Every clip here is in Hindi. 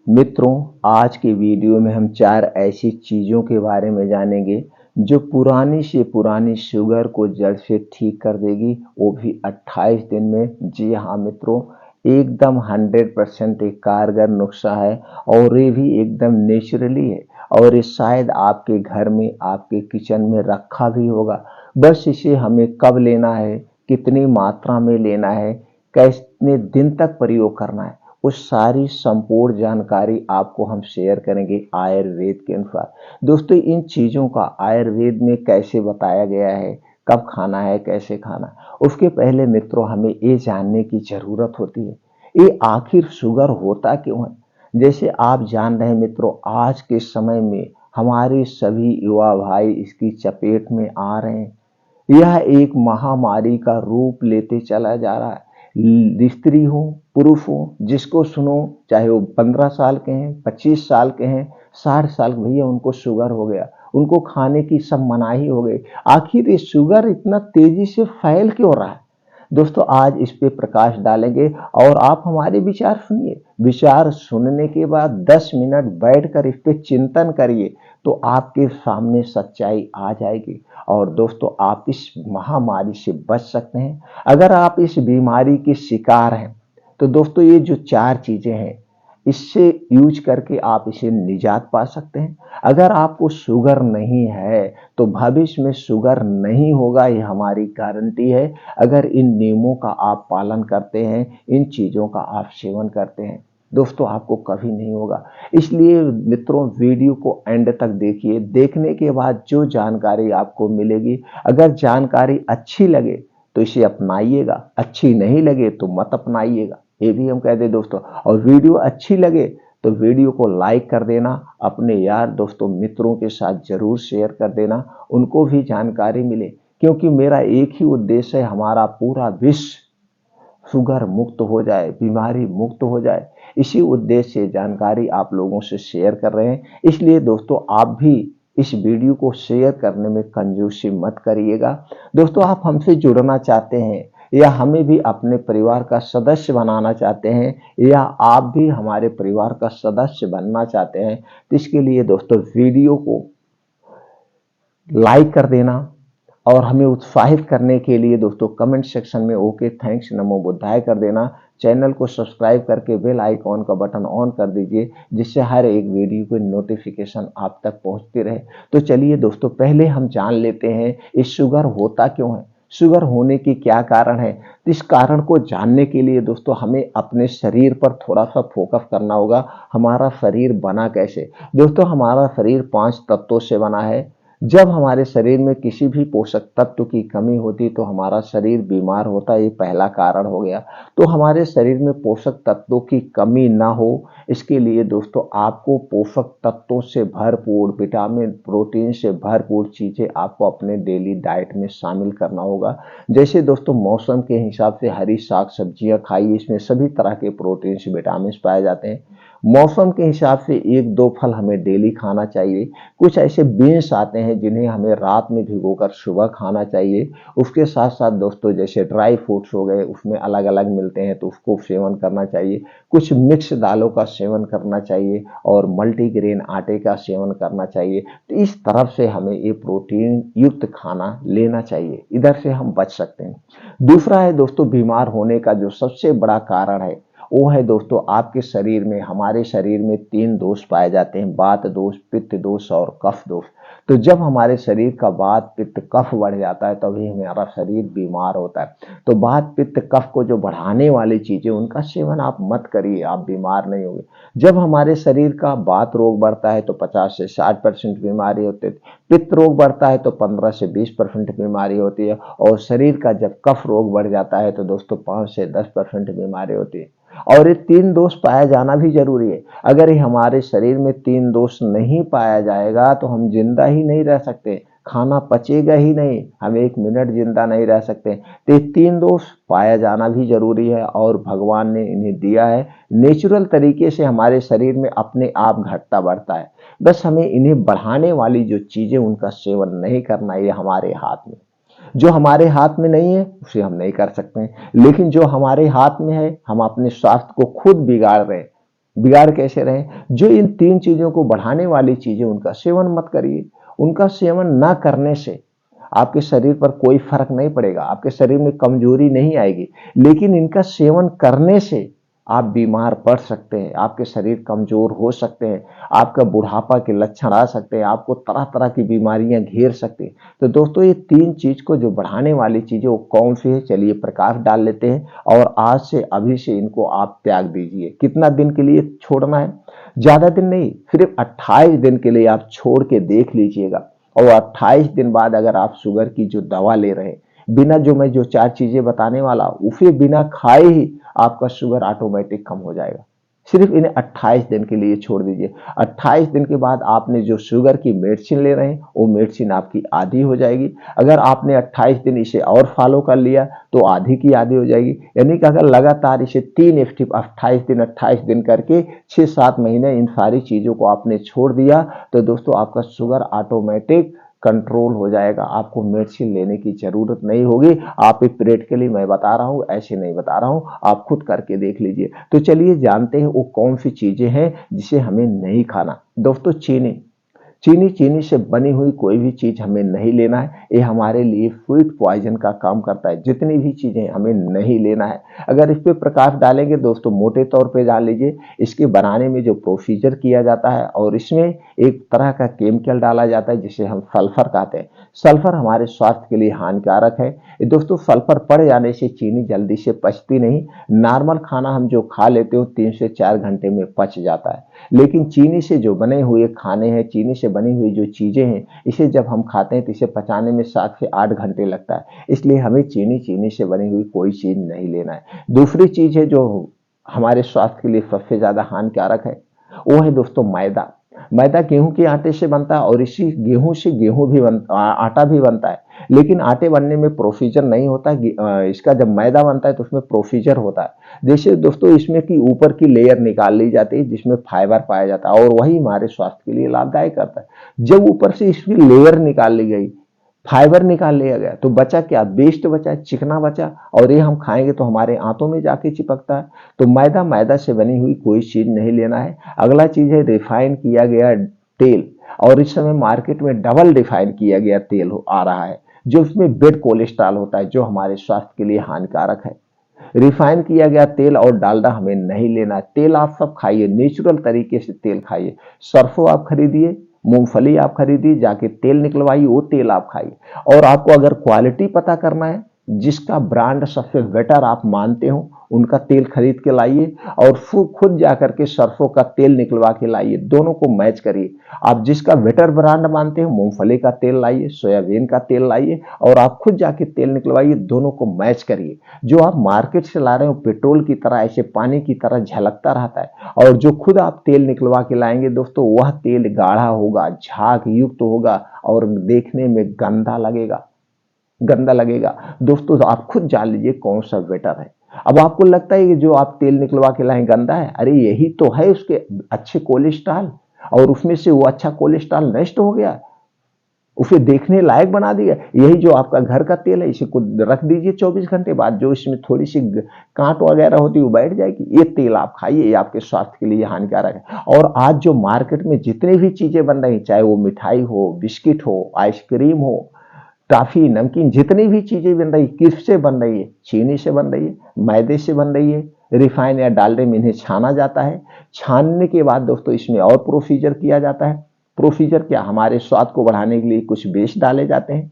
मित्रों, आज के वीडियो में हम 4 ऐसी चीज़ों के बारे में जानेंगे जो पुरानी से पुरानी शुगर को जड़ से ठीक कर देगी, वो भी 28 दिन में। जी हाँ मित्रों, एकदम 100% एक कारगर नुस्खा है और ये भी एकदम नेचुरली है और ये शायद आपके घर में, आपके किचन में रखा भी होगा। बस इसे हमें कब लेना है, कितनी मात्रा में लेना है, कितने दिन तक प्रयोग करना है, उस सारी संपूर्ण जानकारी आपको हम शेयर करेंगे आयुर्वेद के अनुसार। दोस्तों, इन चीज़ों का आयुर्वेद में कैसे बताया गया है, कब खाना है, कैसे खाना है, उसके पहले मित्रों हमें ये जानने की ज़रूरत होती है, ये आखिर शुगर होता क्यों है। जैसे आप जान रहे हैं मित्रों, आज के समय में हमारे सभी युवा भाई इसकी चपेट में आ रहे हैं। यह एक महामारी का रूप लेते चला जा रहा है। स्त्री हो, पुरुष हो, जिसको सुनो, चाहे वो 15 साल के हैं, 25 साल के हैं, 60 साल के, भैया उनको शुगर हो गया, उनको खाने की सब मनाही हो गई। आखिर ये शुगर इतना तेजी से फैल क्यों रहा है। दोस्तों, आज इस पे प्रकाश डालेंगे और आप हमारे विचार सुनिए। विचार सुनने के बाद 10 मिनट बैठकर इस पे चिंतन करिए तो आपके सामने सच्चाई आ जाएगी और दोस्तों आप इस महामारी से बच सकते हैं। अगर आप इस बीमारी के शिकार हैं तो दोस्तों ये जो 4 चीजें हैं, इससे यूज करके आप इसे निजात पा सकते हैं। अगर आपको शुगर नहीं है तो भविष्य में शुगर नहीं होगा, ये हमारी गारंटी है। अगर इन नियमों का आप पालन करते हैं, इन चीज़ों का आप सेवन करते हैं, दोस्तों आपको कभी नहीं होगा। इसलिए मित्रों, वीडियो को एंड तक देखिए। देखने के बाद जो जानकारी आपको मिलेगी, अगर जानकारी अच्छी लगे तो इसे अपनाइएगा, अच्छी नहीं लगे तो मत अपनाइएगा, ये भी हम कहते हैं दोस्तों। और वीडियो अच्छी लगे तो वीडियो को लाइक कर देना, अपने यार दोस्तों मित्रों के साथ जरूर शेयर कर देना, उनको भी जानकारी मिले। क्योंकि मेरा एक ही उद्देश्य है, हमारा पूरा विश्व शुगर मुक्त हो जाए, बीमारी मुक्त हो जाए। इसी उद्देश्य से जानकारी आप लोगों से शेयर कर रहे हैं। इसलिए दोस्तों आप भी इस वीडियो को शेयर करने में कंजूसी मत करिएगा। दोस्तों, आप हमसे जुड़ना चाहते हैं या हमें भी अपने परिवार का सदस्य बनाना चाहते हैं या आप भी हमारे परिवार का सदस्य बनना चाहते हैं, तो इसके लिए दोस्तों वीडियो को लाइक कर देना और हमें उत्साहित करने के लिए दोस्तों कमेंट सेक्शन में ओके, थैंक्स, नमो बुद्धाय कर देना। चैनल को सब्सक्राइब करके बेल आइकॉन का बटन ऑन कर दीजिए, जिससे हर एक वीडियो की नोटिफिकेशन आप तक पहुंचती रहे। तो चलिए दोस्तों, पहले हम जान लेते हैं इस शुगर होता क्यों है, शुगर होने की क्या कारण है। तो इस कारण को जानने के लिए दोस्तों हमें अपने शरीर पर थोड़ा सा फोकस करना होगा। हमारा शरीर बना कैसे। दोस्तों, हमारा शरीर 5 तत्वों से बना है। जब हमारे शरीर में किसी भी पोषक तत्व की कमी होती तो हमारा शरीर बीमार होता, ये पहला कारण हो गया। तो हमारे शरीर में पोषक तत्वों की कमी ना हो, इसके लिए दोस्तों आपको पोषक तत्वों से भरपूर, विटामिन, प्रोटीन से भरपूर चीज़ें आपको अपने डेली डाइट में शामिल करना होगा। जैसे दोस्तों मौसम के हिसाब से हरी साग सब्जियां खाइए, इसमें सभी तरह के प्रोटीन विटामिन पाए जाते हैं। मौसम के हिसाब से 1-2 फल हमें डेली खाना चाहिए। कुछ ऐसे बीन्स आते हैं जिन्हें हमें रात में भिगोकर सुबह खाना चाहिए। उसके साथ साथ दोस्तों जैसे ड्राई फ्रूट्स हो गए, उसमें अलग अलग मिलते हैं तो उसको सेवन करना चाहिए। कुछ मिक्स दालों का सेवन करना चाहिए और मल्टीग्रेन आटे का सेवन करना चाहिए। तो इस तरफ से हमें ये प्रोटीन युक्त खाना लेना चाहिए, इधर से हम बच सकते हैं। दूसरा है दोस्तों, बीमार होने का जो सबसे बड़ा कारण है वो है दोस्तों आपके शरीर में, हमारे शरीर में 3 दोष पाए जाते हैं, वात दोष, पित्त दोष और कफ दोष। तो जब हमारे शरीर का वात पित्त कफ बढ़ जाता है तभी हमारा शरीर बीमार होता है। तो वात पित्त कफ को जो बढ़ाने वाली चीजें, उनका सेवन आप मत करिए, आप बीमार नहीं होंगे। जब हमारे शरीर का वात रोग बढ़ता है तो 50 से 60% बीमारी होती है, पित्त रोग बढ़ता है तो 15 से 20% बीमारी होती है और शरीर का जब कफ रोग बढ़ जाता है तो दोस्तों 5 से 10% बीमारी होती है। और ये 3 दोष पाया जाना भी जरूरी है। अगर ये हमारे शरीर में 3 दोष नहीं पाया जाएगा तो हम जिंदा ही नहीं रह सकते, खाना पचेगा ही नहीं, हम 1 मिनट जिंदा नहीं रह सकते। तो ये 3 दोष पाया जाना भी जरूरी है और भगवान ने इन्हें दिया है, नेचुरल तरीके से हमारे शरीर में अपने आप घटता बढ़ता है। बस हमें इन्हें बढ़ाने वाली जो चीजें, उनका सेवन नहीं करना, ये हमारे हाथ में। जो हमारे हाथ में नहीं है उसे हम नहीं कर सकते हैं, लेकिन जो हमारे हाथ में है, हम अपने स्वास्थ्य को खुद बिगाड़ रहे हैं। बिगाड़ कैसे रहे? जो इन 3 चीज़ों को बढ़ाने वाली चीज़ें उनका सेवन मत करिए। उनका सेवन ना करने से आपके शरीर पर कोई फ़र्क नहीं पड़ेगा, आपके शरीर में कमज़ोरी नहीं आएगी। लेकिन इनका सेवन करने से आप बीमार पड़ सकते हैं, आपके शरीर कमज़ोर हो सकते हैं, आपका बुढ़ापा के लक्षण आ सकते हैं, आपको तरह-तरह की बीमारियाँ घेर सकती हैं। तो दोस्तों ये 3 चीज़ को जो बढ़ाने वाली चीज़ें वो कौन-सी है? चलिए प्रकाश डाल लेते हैं और आज से अभी से इनको आप त्याग दीजिए। कितना दिन के लिए छोड़ना है? ज़्यादा दिन नहीं, सिर्फ 28 दिन के लिए आप छोड़ के देख लीजिएगा और 28 दिन बाद अगर आप शुगर की जो दवा ले रहे हैं, बिना जो 4 चीज़ें बताने वाला हूँ, उसे बिना खाए ही आपका शुगर ऑटोमेटिक कम हो जाएगा। सिर्फ इन्हें 28 दिन के लिए छोड़ दीजिए। 28 दिन के बाद आपने जो शुगर की मेडिसिन ले रहे हैं, वो मेडिसिन आपकी आधी हो जाएगी। अगर आपने 28 दिन इसे और फॉलो कर लिया तो आधी की आधी हो जाएगी। यानी कि अगर लगातार इसे 3 स्टेप 28 दिन करके 6-7 महीने इन सारी चीज़ों को आपने छोड़ दिया तो दोस्तों आपका शुगर ऑटोमेटिक कंट्रोल हो जाएगा। आपको मेडिसिन लेने की ज़रूरत नहीं होगी। आप एक प्रैक्टिकली मैं बता रहा हूँ, ऐसे नहीं बता रहा हूँ, आप खुद करके देख लीजिए। तो चलिए जानते हैं वो कौन सी चीज़ें हैं जिसे हमें नहीं खाना। दोस्तों चीनी, चीनी से बनी हुई कोई भी चीज़ हमें नहीं लेना है। ये हमारे लिए फूड पॉइजन का काम करता है। जितनी भी चीज़ें हमें नहीं लेना है। अगर इस पे प्रकाश डालेंगे दोस्तों मोटे तौर पे डाल लीजिए। इसके बनाने में जो प्रोसीजर किया जाता है और इसमें एक तरह का केमिकल डाला जाता है जिसे हम सल्फर कहते हैं। सल्फर हमारे स्वास्थ्य के लिए हानिकारक है। दोस्तों सल्फर पड़ जाने से चीनी जल्दी से पचती नहीं। नॉर्मल खाना हम जो खा लेते हो 3 से 4 घंटे में पच जाता है। लेकिन चीनी से जो बने हुए खाने हैं, चीनी से बनी हुई जो चीज़ें हैं, इसे जब हम खाते हैं तो इसे पचाने में 7 से 8 घंटे लगता है। इसलिए हमें चीनी से बनी हुई कोई चीज़ नहीं लेना है। दूसरी चीज़ है जो हमारे स्वास्थ्य के लिए सबसे ज़्यादा हानिकारक है, वो है दोस्तों मैदा। मैदा गेहूं के आटे से बनता है और इसी गेहूं से आटा भी बनता है। लेकिन आटे बनने में प्रोसीजर नहीं होता। इसका जब मैदा बनता है तो उसमें प्रोसीजर होता है। जैसे दोस्तों इसमें की ऊपर की लेयर निकाल ली जाती है जिसमें फाइबर पाया जाता है और वही हमारे स्वास्थ्य के लिए लाभदायक करता है। जब ऊपर से इसकी लेयर निकाल ली गई, फाइबर निकाल लिया गया तो बचा क्या? वेस्ट बचा, चिकना बचा और ये हम खाएंगे तो हमारे आंतों में जाके चिपकता है। तो मैदा से बनी हुई कोई चीज नहीं लेना है। अगला चीज है रिफाइन किया गया तेल। और इस समय मार्केट में डबल रिफाइन किया गया तेल आ रहा है जो उसमें बेड कोलेस्ट्रॉल होता है जो हमारे स्वास्थ्य के लिए हानिकारक है। रिफाइन किया गया तेल और डालडा हमें नहीं लेना। तेल आप सब खाइए, नेचुरल तरीके से तेल खाइए। सरसों आप खरीदिए, मूंगफली आप खरीदिए, जाके तेल निकलवाइए, वो तेल आप खाइए। और आपको अगर क्वालिटी पता करना है, जिसका ब्रांड सबसे बेटर आप मानते हो उनका तेल खरीद के लाइए और खुद जाकर के सरसों का तेल निकलवा के लाइए। दोनों को मैच करिए। आप जिसका बेटर ब्रांड मानते हो मूंगफली का तेल लाइए, सोयाबीन का तेल लाइए और आप खुद जाके तेल निकलवाइए। दोनों को मैच करिए। जो आप मार्केट से ला रहे हो पेट्रोल की तरह ऐसे पानी की तरह झलकता रहता है और जो खुद आप तेल निकलवा के लाएंगे दोस्तों वह तेल गाढ़ा होगा, झाग युक्त होगा और देखने में गंदा लगेगा। दोस्तों तो आप खुद जान लीजिए कौन सा बेटर है। अब आपको लगता है कि जो आप तेल निकलवा के लाए गंदा है, अरे यही तो है उसके अच्छे कोलेस्ट्रॉल और उसमें से वो अच्छा कोलेस्ट्रॉल नष्ट हो गया, उसे देखने लायक बना दिया। यही जो आपका घर का तेल है इसे को रख दीजिए 24 घंटे बाद, जो इसमें थोड़ी सी कांट वगैरह होती है वो बैठ जाएगी। ये तेल आप खाइए, ये आपके स्वास्थ्य के लिए हानिकारक है। और आज जो मार्केट में जितनी भी चीजें बन रही, चाहे वो मिठाई हो, बिस्किट हो, आइसक्रीम हो, टॉफी, नमकीन, जितनी भी चीजें बन रही किससे बन रही है? चीनी से बन रही है, मैदे से बन रही है, रिफाइन या डालडे में इन्हें छाना जाता है। छानने के बाद दोस्तों इसमें और प्रोसीजर किया जाता है। प्रोसीजर क्या? हमारे स्वाद को बढ़ाने के लिए कुछ बेस डाले जाते हैं,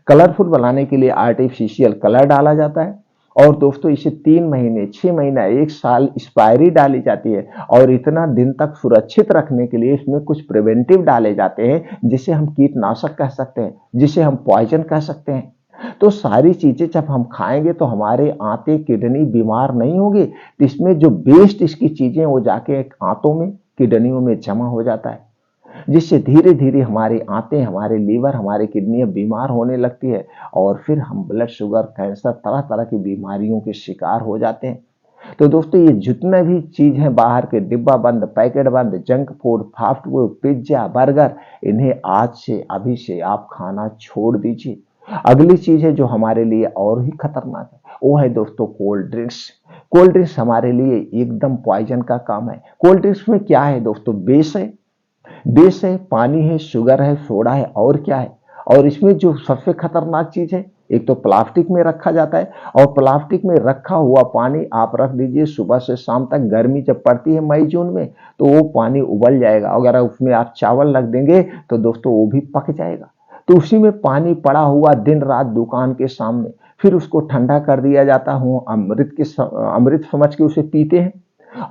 कलरफुल बनाने के लिए आर्टिफिशियल कलर डाला जाता है और दोस्तों इसे 3 महीने, 6 महीना, 1 साल एक्सपायरी डाली जाती है और इतना दिन तक सुरक्षित रखने के लिए इसमें कुछ प्रिवेंटिव डाले जाते हैं जिसे हम कीटनाशक कह सकते हैं, जिसे हम पॉइजन कह सकते हैं। तो सारी चीजें जब हम खाएंगे तो हमारे आंतें, किडनी बीमार नहीं होगी। तो इसमें जो बेस्ट इसकी चीजें वो जाके आंतों में, किडनियों में जमा हो जाता है जिससे धीरे धीरे हमारे आंतें, हमारे लीवर, हमारे किडनियां बीमार होने लगती है और फिर हम ब्लड शुगर, कैंसर, तरह तरह की बीमारियों के शिकार हो जाते हैं। तो दोस्तों ये जितना भी चीज है बाहर के डिब्बा बंद, पैकेट बंद, junk food, fast food, pizza, burger, इन्हें आज से अभी से आप खाना छोड़ दीजिए। अगली चीज है जो हमारे लिए और ही खतरनाक है, वो है दोस्तों कोल्ड ड्रिंक्स। कोल्ड ड्रिंक्स हमारे लिए एकदम पॉइजन का काम है। कोल्ड ड्रिंक्स में क्या है दोस्तों? बेस है, पानी है, शुगर है, सोडा है, और क्या है? और इसमें जो सबसे खतरनाक चीज है, एक तो प्लास्टिक में रखा जाता है, और प्लास्टिक में रखा हुआ पानी आप रख दीजिए सुबह से शाम तक, गर्मी जब पड़ती है मई जून में तो वो पानी उबल जाएगा। अगर उसमें आप चावल रख देंगे तो दोस्तों वो भी पक जाएगा। तो उसी में पानी पड़ा हुआ दिन रात दुकान के सामने, फिर उसको ठंडा कर दिया जाता हूँ, अमृत समझ के उसे पीते हैं।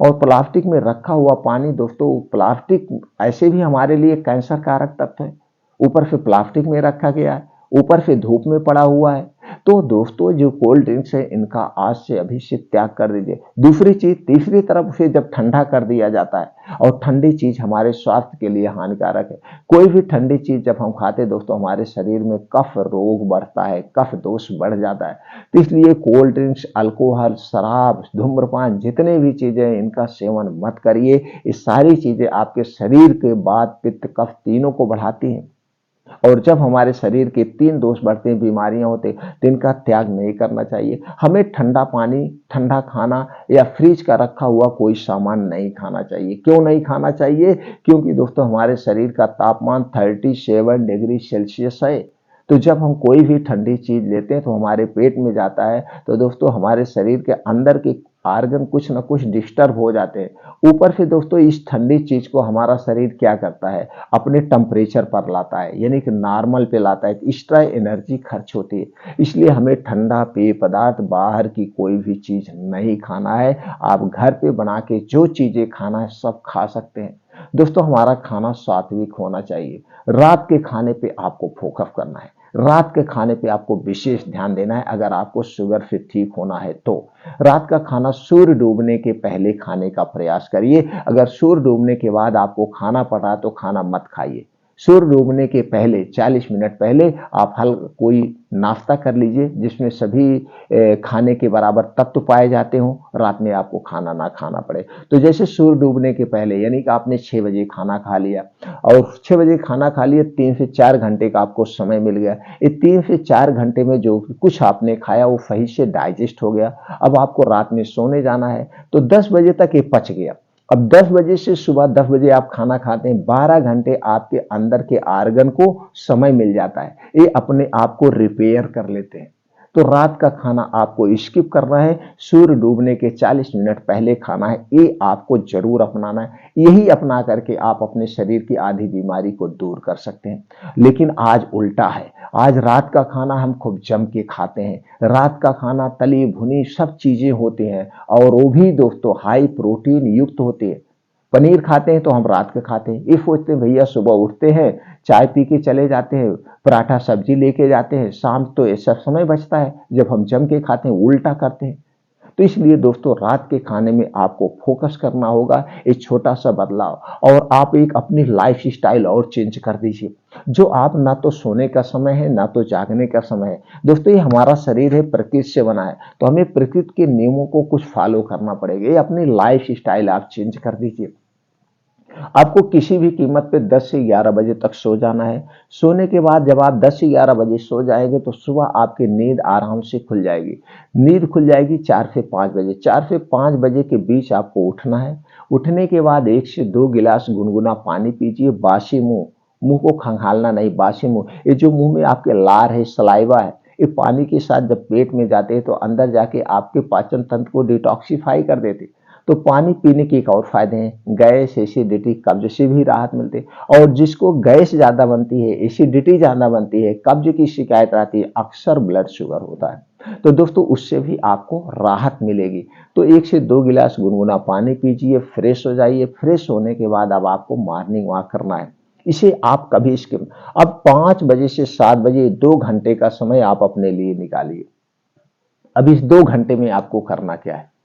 और प्लास्टिक में रखा हुआ पानी दोस्तों, प्लास्टिक ऐसे भी हमारे लिए कैंसर कारक तत्व है, ऊपर से प्लास्टिक में रखा गया है, ऊपर से धूप में पड़ा हुआ है। तो दोस्तों जो कोल्ड ड्रिंक्स है इनका आज से अभी से त्याग कर दीजिए। दूसरी चीज, तीसरी तरफ उसे जब ठंडा कर दिया जाता है, और ठंडी चीज हमारे स्वास्थ्य के लिए हानिकारक है। कोई भी ठंडी चीज जब हम खाते हैं दोस्तों, हमारे शरीर में कफ रोग बढ़ता है, कफ दोष बढ़ जाता है। तो इसलिए कोल्ड ड्रिंक्स, अल्कोहल, शराब, धूम्रपान, जितने भी चीजें हैं इनका सेवन मत करिए। ये सारी चीजें आपके शरीर के वात, पित्त, कफ तीनों को बढ़ाती हैं। और जब हमारे शरीर के तीन दोष बढ़ते हैं, बीमारियां होते हैं, तो इनका त्याग नहीं करना चाहिए। हमें ठंडा पानी, ठंडा खाना या फ्रिज का रखा हुआ कोई सामान नहीं खाना चाहिए। क्यों नहीं खाना चाहिए? क्योंकि दोस्तों हमारे शरीर का तापमान 37 डिग्री सेल्सियस है। तो जब हम कोई भी ठंडी चीज लेते हैं तो हमारे पेट में जाता है, तो दोस्तों हमारे शरीर के अंदर के आर्गन कुछ ना कुछ डिस्टर्ब हो जाते हैं। ऊपर से दोस्तों इस ठंडी चीज को हमारा शरीर क्या करता है? अपने टेम्परेचर पर लाता है, यानी कि नॉर्मल पे लाता है, तो एक्स्ट्रा एनर्जी खर्च होती है। इसलिए हमें ठंडा पेय पदार्थ, बाहर की कोई भी चीज नहीं खाना है। आप घर पे बना के जो चीजें खाना है सब खा सकते हैं। दोस्तों हमारा खाना सात्विक होना चाहिए। रात के खाने पे आपको फोकस करना है, रात के खाने पे आपको विशेष ध्यान देना है। अगर आपको शुगर से ठीक होना है तो रात का खाना सूर्य डूबने के पहले खाने का प्रयास करिए। अगर सूर्य डूबने के बाद आपको खाना पड़ा तो खाना मत खाइए। सूर्य डूबने के पहले 40 मिनट पहले आप कोई नाश्ता कर लीजिए जिसमें सभी खाने के बराबर तत्व पाए जाते हों, रात में आपको खाना ना खाना पड़े। तो जैसे सूर्य डूबने के पहले, यानी कि आपने 6 बजे खाना खा लिया, और 6 बजे खाना खा लिया, 3 से 4 घंटे का आपको समय मिल गया। ये 3 से 4 घंटे में जो कुछ आपने खाया वो सही से डाइजेस्ट हो गया। अब आपको रात में सोने जाना है तो 10 बजे तक ये पच गया। अब 10 बजे से सुबह 10 बजे आप खाना खाते हैं, 12 घंटे आपके अंदर के आर्गन को समय मिल जाता है, ये अपने आप को रिपेयर कर लेते हैं। तो रात का खाना आपको स्किप करना है, सूर्य डूबने के 40 मिनट पहले खाना है, ये आपको जरूर अपनाना है। यही अपना करके आप अपने शरीर की आधी बीमारी को दूर कर सकते हैं। लेकिन आज उल्टा है, आज रात का खाना हम खूब जम के खाते हैं। रात का खाना तली भुनी सब चीजें होती हैं, और वो भी दोस्तों हाई प्रोटीन युक्त होती है। पनीर खाते हैं तो हम रात के खाते हैं, ये सोचते हैं भैया सुबह उठते हैं, चाय पी के चले जाते हैं, पराठा सब्जी लेके जाते हैं, शाम तो ऐसा समय बचता है जब हम जम के खाते हैं, उल्टा करते हैं। तो इसलिए दोस्तों रात के खाने में आपको फोकस करना होगा, एक छोटा सा बदलाव, और आप एक अपनी लाइफ स्टाइल और चेंज कर दीजिए। जो आप ना तो सोने का समय है ना तो जागने का समय है। दोस्तों ये हमारा शरीर है, प्रकृति से बना है, तो हमें प्रकृति के नियमों को कुछ फॉलो करना पड़ेगा। ये अपनी लाइफ स्टाइल आप चेंज कर दीजिए। आपको किसी भी कीमत पे 10 से 11 बजे तक सो जाना है। सोने के बाद जब आप 10 से 11 बजे सो जाएंगे तो सुबह आपकी नींद आराम से खुल जाएगी। नींद खुल जाएगी 4 से 5 बजे। 4 से 5 बजे के बीच आपको उठना है। उठने के बाद 1 से 2 गिलास गुनगुना पानी पीजिए, बासी मुंह, मुंह को खंगालना नहीं, बासी मुंह। ये जो मुंह में आपके लार है, सलाइवा है, ये पानी के साथ जब पेट में जाते हैं तो अंदर जाके आपके पाचन तंत्र को डिटॉक्सिफाई कर देते। तो पानी पीने के एक और फायदे हैं, गैस, एसिडिटी, कब्ज से भी राहत मिलती है। और जिसको गैस ज्यादा बनती है, एसिडिटी ज्यादा बनती है, कब्ज की शिकायत आती है, अक्सर ब्लड शुगर होता है, तो दोस्तों उससे भी आपको राहत मिलेगी। तो 1 से 2 गिलास गुनगुना पानी पीजिए, फ्रेश हो जाइए। फ्रेश होने के बाद अब आपको मॉर्निंग वॉक करना है। इसे आप कभी स्किप, अब 5 बजे से 7 बजे 2 घंटे का समय आप अपने लिए निकालिए। अब इस 2 घंटे में आपको करना क्या है?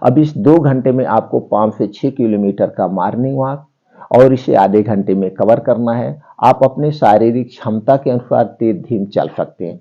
अब इस 2 घंटे में आपको 5 से 6 किलोमीटर का मॉर्निंग वॉक, और इसे आधे घंटे में कवर करना है। आप अपने शारीरिक क्षमता के अनुसार तेज धीम चल सकते हैं।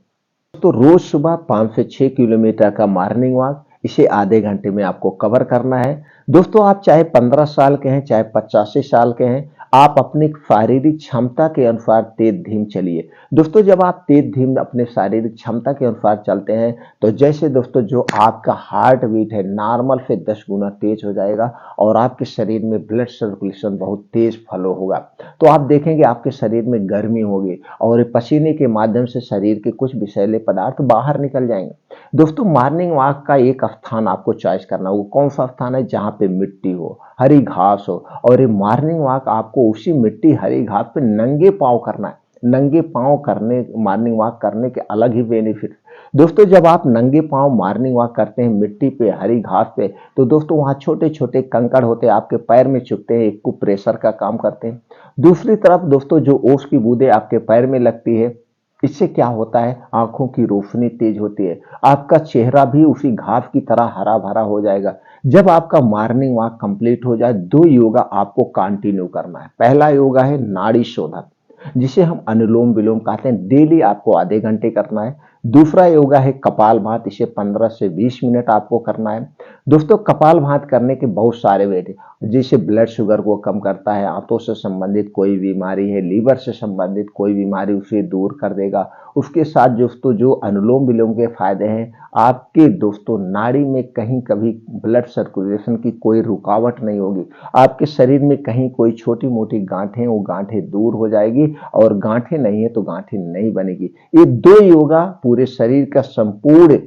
तो रोज सुबह 5 से 6 किलोमीटर का मॉर्निंग वॉक, इसे आधे घंटे में आपको कवर करना है। दोस्तों आप चाहे 15 साल के हैं, चाहे 85 साल के हैं, आप अपनी शारीरिक क्षमता के अनुसार तेज धीम चलिए। दोस्तों जब आप तेज धीम अपने शारीरिक क्षमता के अनुसार चलते हैं तो जैसे दोस्तों जो आपका हार्ट बीट है नॉर्मल से 10 गुना तेज हो जाएगा और आपके शरीर में ब्लड सर्कुलेशन बहुत तेज फ्लो होगा। तो आप देखेंगे आपके शरीर में गर्मी होगी और पसीने के माध्यम से शरीर के कुछ विषैले पदार्थ बाहर निकल जाएंगे। दोस्तों मॉर्निंग वॉक का एक स्थान आपको चॉइस करना, वो कौन सा स्थान है जहाँ पे मिट्टी हो, हरी घास हो, और ये मॉर्निंग वॉक आपको उसी मिट्टी हरी घास पे नंगे पाँव करना है। नंगे पाँव करने मॉर्निंग वॉक करने के अलग ही बेनिफिट। दोस्तों जब आप नंगे पाँव मॉर्निंग वॉक करते हैं मिट्टी पे हरी घास पे तो दोस्तों वहाँ छोटे छोटे कंकड़ होते हैं आपके पैर में चुभते हैं, एक प्रेशर का काम करते हैं। दूसरी तरफ दोस्तों जो ओस की बूंदें आपके पैर में लगती है इससे क्या होता है, आंखों की रोशनी तेज होती है, आपका चेहरा भी उसी घास की तरह हरा भरा हो जाएगा। जब आपका मॉर्निंग वॉक कंप्लीट हो जाए दो योगा आपको कंटिन्यू करना है। पहला योगा है नाड़ी शोधन, जिसे हम अनुलोम विलोम कहते हैं, डेली आपको आधे घंटे करना है। दूसरा योगा है कपालभाति, इसे 15 से 20 मिनट आपको करना है। दोस्तों कपालभाति करने के बहुत सारे वे थे, जैसे ब्लड शुगर को कम करता है, आंतों से संबंधित कोई बीमारी है, लीवर से संबंधित कोई बीमारी उसे दूर कर देगा। उसके साथ दोस्तों जो अनुलोम विलोम के फायदे हैं, आपके दोस्तों नाड़ी में कहीं कभी ब्लड सर्कुलेशन की कोई रुकावट नहीं होगी, आपके शरीर में कहीं कोई छोटी मोटी गांठें वो गांठें दूर हो जाएगी, और गांठें नहीं है तो गांठें नहीं बनेगी। ये दो योगा पूरे शरीर का संपूर्ण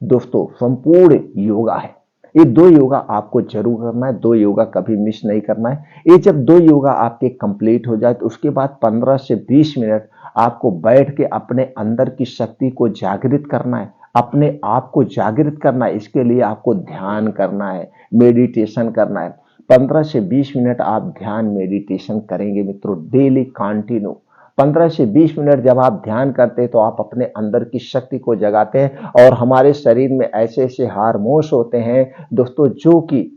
दोस्तों संपूर्ण योगा है। ये दो योगा आपको जरूर करना है, दो योगा कभी मिस नहीं करना है। ये जब दो योगा आपके कंप्लीट हो जाए तो उसके बाद 15 से 20 मिनट आपको बैठ के अपने अंदर की शक्ति को जागृत करना है, अपने आप को जागृत करना है। इसके लिए आपको ध्यान करना है, मेडिटेशन करना है। 15 से 20 मिनट आप ध्यान मेडिटेशन करेंगे मित्रों, डेली कंटिन्यू 15 से 20 मिनट जब आप ध्यान करते हैं तो आप अपने अंदर की शक्ति को जगाते हैं, और हमारे शरीर में ऐसे ऐसे हार्मोन्स होते हैं दोस्तों जो कि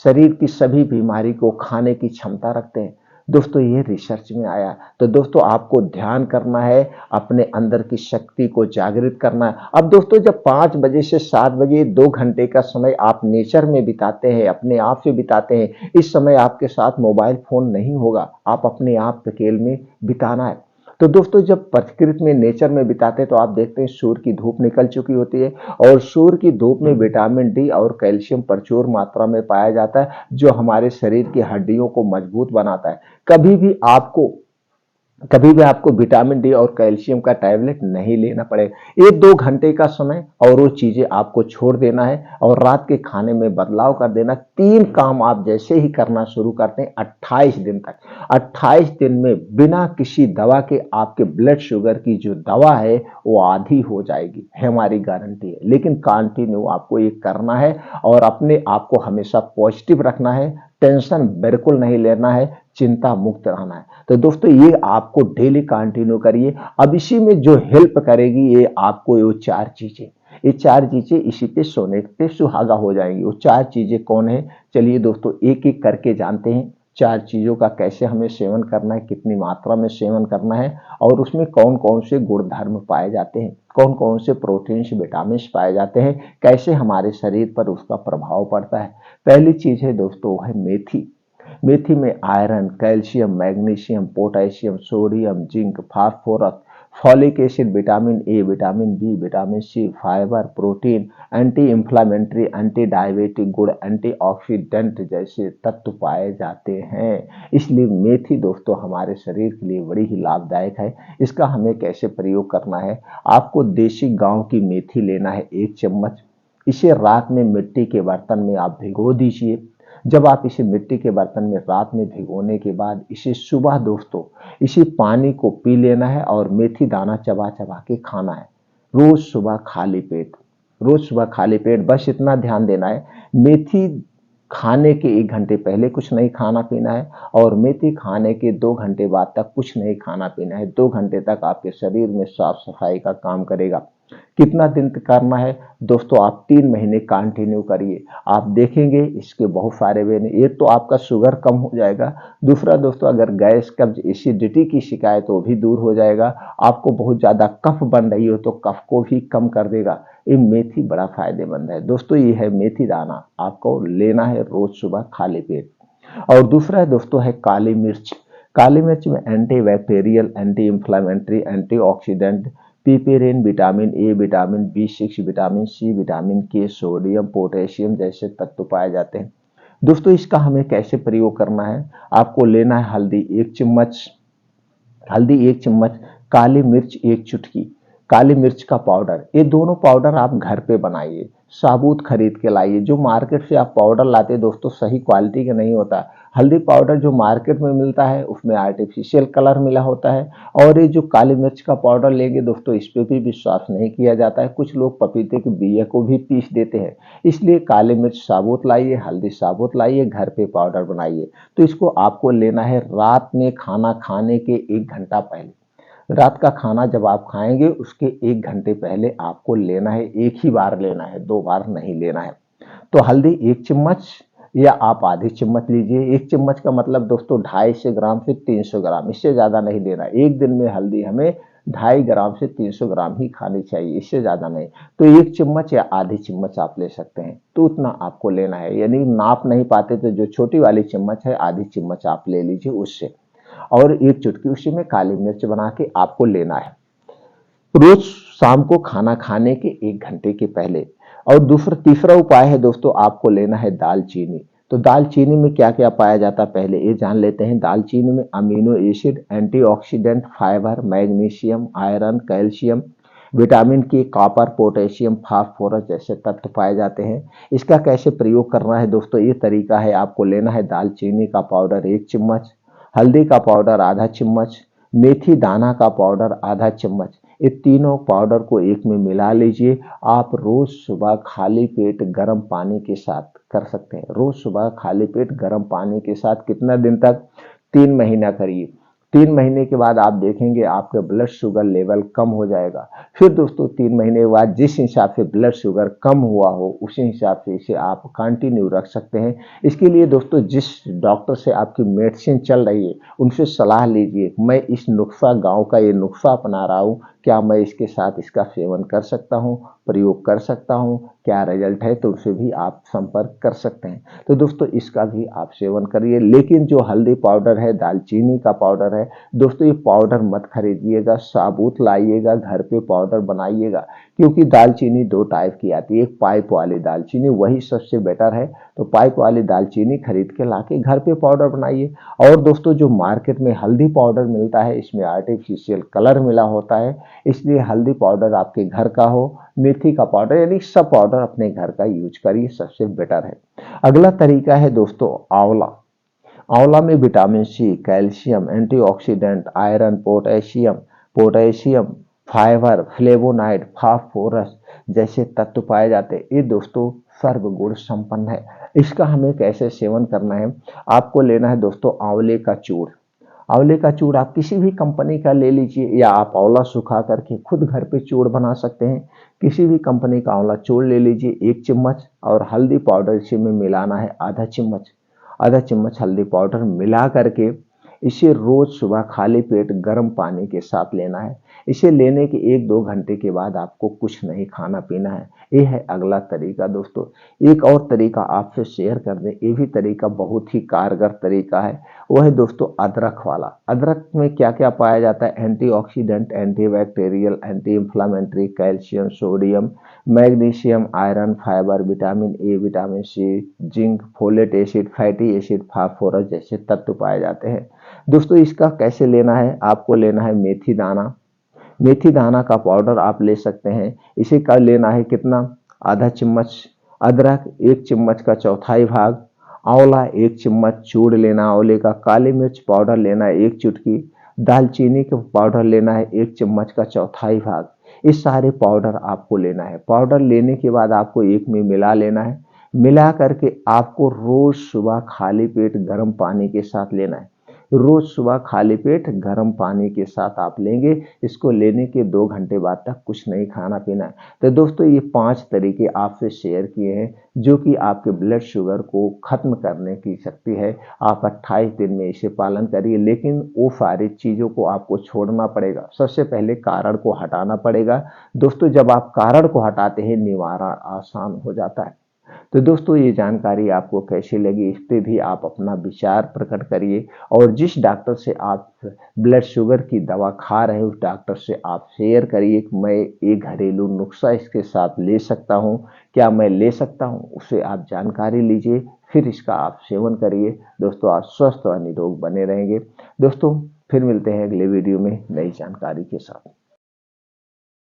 शरीर की सभी बीमारी को खाने की क्षमता रखते हैं। दोस्तों ये रिसर्च में आया। तो दोस्तों आपको ध्यान करना है, अपने अंदर की शक्ति को जागृत करना है। अब दोस्तों जब 5 बजे से 7 बजे 2 घंटे का समय आप नेचर में बिताते हैं, अपने आप से बिताते हैं, इस समय आपके साथ मोबाइल फोन नहीं होगा, आप अपने आप अकेले में बिताना है। तो दोस्तों जब प्रकृति में नेचर में बिताते हैं तो आप देखते हैं सूर्य की धूप निकल चुकी होती है, और सूर्य की धूप में विटामिन डी और कैल्शियम प्रचुर मात्रा में पाया जाता है, जो हमारे शरीर की हड्डियों को मजबूत बनाता है। कभी भी आपको विटामिन डी और कैल्शियम का टैबलेट नहीं लेना पड़ेगा। 1-2 घंटे का समय और वो चीजें आपको छोड़ देना है, और रात के खाने में बदलाव कर देना। 3 काम आप जैसे ही करना शुरू करते हैं 28 दिन तक, 28 दिन में बिना किसी दवा के आपके ब्लड शुगर की जो दवा है वो आधी हो जाएगी, हमारी गारंटी है। लेकिन कंटिन्यू आपको ये करना है, और अपने आप को हमेशा पॉजिटिव रखना है, टेंशन बिल्कुल नहीं लेना है, चिंता मुक्त रहना है। तो दोस्तों ये आपको डेली कंटिन्यू करिए। अब इसी में जो हेल्प करेगी ये आपको ये 4 चीजें, ये 4 चीजें इसी पे सोने पे सुहागा हो जाएंगी। वो 4 चीजें कौन है, चलिए दोस्तों एक एक करके जानते हैं। 4 चीजों का कैसे हमें सेवन करना है, कितनी मात्रा में सेवन करना है, और उसमें कौन कौन से गुण धर्म पाए जाते हैं, कौन कौन से प्रोटीन्स विटामिन पाए जाते हैं, कैसे हमारे शरीर पर उसका प्रभाव पड़ता है। पहली चीज है दोस्तों है मेथी। मेथी में iron, calcium, magnesium, potassium, sodium, zinc, phosphorus, folic acid, vitamin A, vitamin B, vitamin C, fibre, protein, anti inflammatory, anti diabetic गुण, एंटीऑक्सीडेंट जैसे तत्व पाए जाते हैं। इसलिए मेथी दोस्तों हमारे शरीर के लिए बड़ी ही लाभदायक है। इसका हमें कैसे प्रयोग करना है, आपको देसी गांव की मेथी लेना है 1 चम्मच। इसे रात में मिट्टी के बर्तन में आप भिगो दीजिए। जब आप इसे मिट्टी के बर्तन में रात में भिगोने के बाद इसे सुबह दोस्तों इसी पानी को पी लेना है, और मेथी दाना चबा चबा के खाना है रोज सुबह खाली पेट। रोज सुबह खाली पेट, बस इतना ध्यान देना है, मेथी खाने के 1 घंटे पहले कुछ नहीं खाना पीना है, और मेथी खाने के 2 घंटे बाद तक कुछ नहीं खाना पीना है। 2 घंटे तक आपके शरीर में साफ सफाई का काम करेगा। कितना दिन तक करना है दोस्तों, आप 3 महीने कंटिन्यू करिए, आप देखेंगे इसके बहुत सारे बेनिफिट। एक तो आपका शुगर कम हो जाएगा, दूसरा दोस्तों अगर गैस कब्ज एसिडिटी की शिकायत वो भी दूर हो जाएगा, आपको बहुत ज़्यादा कफ बन रही हो तो कफ को भी कम कर देगा। ये मेथी बड़ा फायदेमंद है दोस्तों, ये है मेथी दाना, आपको लेना है रोज सुबह खाली पेट। और दूसरा है दोस्तों है काली मिर्च। काली मिर्च में anti bacterial, anti inflammatory, antioxidant, piperine, vitamin A, vitamin B6, vitamin C, vitamin K, sodium, potassium जैसे तत्व पाए जाते हैं। दोस्तों इसका हमें कैसे प्रयोग करना है, आपको लेना है हल्दी 1 चम्मच, हल्दी 1 चम्मच, काली मिर्च 1 चुटकी, काली मिर्च का पाउडर, ये दोनों पाउडर आप घर पे बनाइए, साबुत खरीद के लाइए। जो मार्केट से आप पाउडर लाते हैं दोस्तों सही क्वालिटी का नहीं होता। हल्दी पाउडर जो मार्केट में मिलता है उसमें आर्टिफिशियल कलर मिला होता है। और ये जो काली मिर्च का पाउडर लेंगे दोस्तों इस पे भी विश्वास नहीं किया जाता है, कुछ लोग पपीते के बिया को भी पीस देते हैं। इसलिए काली मिर्च साबुत लाइए, हल्दी साबुत लाइए, घर पे पाउडर बनाइए। तो इसको आपको लेना है रात में खाना खाने के 1 घंटा पहले। रात का खाना जब आप खाएंगे उसके 1 घंटे पहले आपको लेना है, एक ही बार लेना है, 2 बार नहीं लेना है। तो हल्दी 1 चम्मच या आप आधी चम्मच लीजिए। 1 चम्मच का मतलब दोस्तों 250 ग्राम से 300 ग्राम, इससे ज़्यादा नहीं लेना। एक दिन में हल्दी हमें 250 ग्राम से 300 ग्राम ही खानी चाहिए, इससे ज़्यादा नहीं। तो 1 चम्मच या आधी चम्मच आप ले सकते हैं, तो उतना आपको लेना है। यानी नाप नहीं पाते तो जो छोटी वाली चम्मच है आधी चम्मच आप ले लीजिए उससे, और 1 चुटकी उसी में काली मिर्च बना के आपको लेना है रोज शाम को खाना खाने के 1 घंटे के पहले। और दूसरा तीसरा उपाय है दोस्तों, आपको लेना है दालचीनी। तो दालचीनी में क्या क्या पाया जाता है पहले ये जान लेते हैं। दालचीनी में amino acid, antioxidant, fibre, magnesium, iron, calcium, vitamin के, कॉपर, पोटेशियम, फास्फोरस जैसे तत्व पाए जाते हैं। इसका कैसे प्रयोग करना है दोस्तों, ये तरीका है, आपको लेना है दालचीनी का पाउडर 1 चम्मच, हल्दी का पाउडर आधा चम्मच, मेथी दाना का पाउडर आधा चम्मच। ये तीनों पाउडर को एक में मिला लीजिए। आप रोज सुबह खाली पेट गर्म पानी के साथ कर सकते हैं। रोज सुबह खाली पेट गर्म पानी के साथ कितना दिन तक, 3 महीना करिए। 3 महीने के बाद आप देखेंगे आपके ब्लड शुगर लेवल कम हो जाएगा। फिर दोस्तों 3 महीने के बाद जिस हिसाब से ब्लड शुगर कम हुआ हो उसी हिसाब से इसे आप कंटिन्यू रख सकते हैं। इसके लिए दोस्तों जिस डॉक्टर से आपकी मेडिसिन चल रही है उनसे सलाह लीजिए, मैं इस नुस्खा, गांव का ये नुस्खा अपना रहा हूँ, क्या मैं इसके साथ इसका सेवन कर सकता हूँ, प्रयोग कर सकता हूँ, क्या रिजल्ट है, तो उसे भी आप संपर्क कर सकते हैं। तो दोस्तों इसका भी आप सेवन करिए। लेकिन जो हल्दी पाउडर है, दालचीनी का पाउडर है दोस्तों, ये पाउडर मत खरीदिएगा, साबुत लाइएगा, घर पे पाउडर बनाइएगा। क्योंकि दालचीनी 2 टाइप की आती है, एक पाइप वाली दालचीनी, वही सबसे बेटर है। तो पाइप वाली दालचीनी खरीद के लाके घर पे पाउडर बनाइए। और दोस्तों जो मार्केट में हल्दी पाउडर मिलता है इसमें आर्टिफिशियल कलर मिला होता है, इसलिए हल्दी पाउडर आपके घर का हो, मेथी का पाउडर, यानी सब पाउडर अपने घर का यूज करिए, सबसे बेटर है। अगला तरीका है दोस्तों आंवला। आंवला में vitamin C, calcium, antioxidant, iron, potassium, fibre, flavonoid, phosphorus जैसे तत्व पाए जाते हैं। ये दोस्तों सर्वगुण संपन्न है। इसका हमें कैसे सेवन करना है, आपको लेना है दोस्तों आंवले का चूर्ण। आंवले का चूर्ण आप किसी भी कंपनी का ले लीजिए, या आप आंवला सुखा करके खुद घर पे चूर्ण बना सकते हैं। किसी भी कंपनी का आंवला चूर्ण ले लीजिए 1 चम्मच, और हल्दी पाउडर इसी में मिलाना है आधा चम्मच। आधा चम्मच हल्दी पाउडर मिला करके इसे रोज सुबह खाली पेट गर्म पानी के साथ लेना है। इसे लेने के 1-2 घंटे के बाद आपको कुछ नहीं खाना पीना है। ये है अगला तरीका दोस्तों। एक और तरीका आपसे शेयर कर दें, ये भी तरीका बहुत ही कारगर तरीका है, वो है दोस्तों अदरक वाला। अदरक में क्या क्या पाया जाता है, antioxidant, antibacterial, anti inflammatory, calcium, sodium, magnesium, iron, fibre, vitamin A, vitamin C, zinc, folate acid, fatty acid, phosphorus जैसे तत्व पाए जाते हैं। दोस्तों इसका कैसे लेना है, आपको लेना है मेथी दाना। मेथी दाना का पाउडर आप ले सकते हैं। इसे का लेना है कितना, आधा चम्मच। अदरक 1 चम्मच का चौथाई भाग। आंवला 1 चम्मच चूर्ण लेना आंवले का। काली मिर्च पाउडर लेना है 1 चुटकी। दालचीनी का पाउडर लेना है 1 चम्मच का चौथाई भाग। इस सारे पाउडर आपको लेना है। पाउडर लेने के बाद आपको एक में मिला लेना है। मिला करके आपको रोज सुबह खाली पेट गर्म पानी के साथ लेना है। रोज सुबह खाली पेट गर्म पानी के साथ आप लेंगे। इसको लेने के 2 घंटे बाद तक कुछ नहीं खाना पीना है। तो दोस्तों ये 5 तरीके आपसे शेयर किए हैं जो कि आपके ब्लड शुगर को खत्म करने की शक्ति है। आप 28 दिन में इसे पालन करिए, लेकिन वो सारी चीज़ों को आपको छोड़ना पड़ेगा। सबसे पहले कारण को हटाना पड़ेगा। दोस्तों जब आप कारण को हटाते हैं, निवारण आसान हो जाता है। तो दोस्तों ये जानकारी आपको कैसी लगी, इस पे भी आप अपना विचार प्रकट करिए। और जिस डॉक्टर से आप ब्लड शुगर की दवा खा रहे हैं उस डॉक्टर से आप शेयर करिए कि मैं एक घरेलू नुस्खा इसके साथ ले सकता हूँ, क्या मैं ले सकता हूँ, उससे आप जानकारी लीजिए, फिर इसका आप सेवन करिए। दोस्तों आप स्वस्थ और निरोग बने रहेंगे। दोस्तों फिर मिलते हैं अगले वीडियो में नई जानकारी के साथ।